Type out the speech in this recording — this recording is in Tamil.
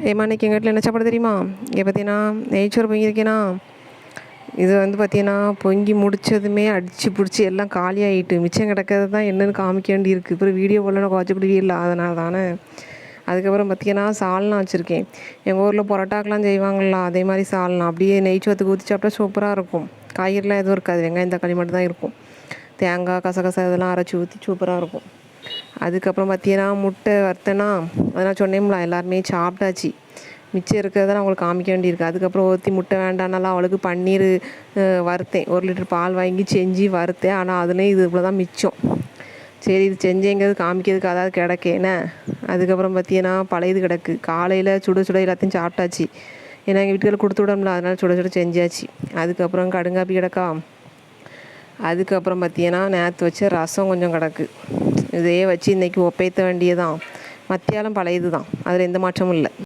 ஏம்மா இன்றைக்கி எங்கள் வீட்டில் என்ன சாப்பாடு தெரியுமா? இங்கே பார்த்தீங்கன்னா நெய்ச்சோறு பொங்கியிருக்கேனா. இது பார்த்தீங்கன்னா பொங்கி முடித்ததுமே அடித்து பிடிச்சி எல்லாம் காலியாகிட்டு மிச்சம் கிடக்கிறது தான் என்னென்னு காமிக்க வேண்டியிருக்கு. அப்புறம் வீடியோ போடலாம் குறைச்சிப்பிடிவே இல்லை, அதனால தானே. அதுக்கப்புறம் பார்த்தீங்கன்னா சால்னா வச்சுருக்கேன். எங்கள் ஊரில் பரோட்டாக்கெலாம் செய்வாங்களா, அதே மாதிரி சால்னா அப்படியே நெய்ச்சோத்துக்கு ஊற்றி சாப்பிட்டா சூப்பராக இருக்கும். காய்கறிலாம் எதுவும் இருக்காது, வெங்காயம் தக்காளி மட்டும் தான் இருக்கும். தேங்காய் கசகசா இதெல்லாம் அரைச்சி ஊற்றி சூப்பராக இருக்கும். அதுக்கப்புறம் பார்த்தீங்கன்னா முட்டை வறுத்தேன்னா, அதெல்லாம் சொன்னேன்ல எல்லாருமே சாப்பிட்டாச்சு. மிச்சம் இருக்கிறத நான் உங்களுக்கு காமிக்க வேண்டியிருக்கு. அதுக்கப்புறம் ஒருத்தி முட்டை வேண்டானாலாம் அவளுக்கு பன்னீர் வறுத்தேன். 1 லிட்டர் பால் வாங்கி செஞ்சு வறுத்தேன். ஆனால் அதுலேயும் இது இவ்வளோ தான் மிச்சம். சரி இது செஞ்சேங்கிறது காமிக்கிறதுக்கு அதாவது கிடக்கேன்னு. அதுக்கப்புறம் பார்த்தீங்கன்னா பழையது கிடக்கு. காலையில் சுட சுட எல்லாத்தையும் சாப்பிட்டாச்சு. ஏன்னா எங்கள் வீட்டுக்கு கொடுத்து விடணும்ல, அதனால் சுட சுட செஞ்சாச்சு. அதுக்கப்புறம் கடுங்காப்பி கிடக்கா. அதுக்கப்புறம் பார்த்தீங்கன்னா நேற்று வச்ச ரசம் கொஞ்சம் கிடக்கு. இதையே வச்சு இன்றைக்கி ஒப்பேற்ற வேண்டியதான். மத்தியானம் பழையது தான், அதில் எந்த மாற்றமும் இல்லை.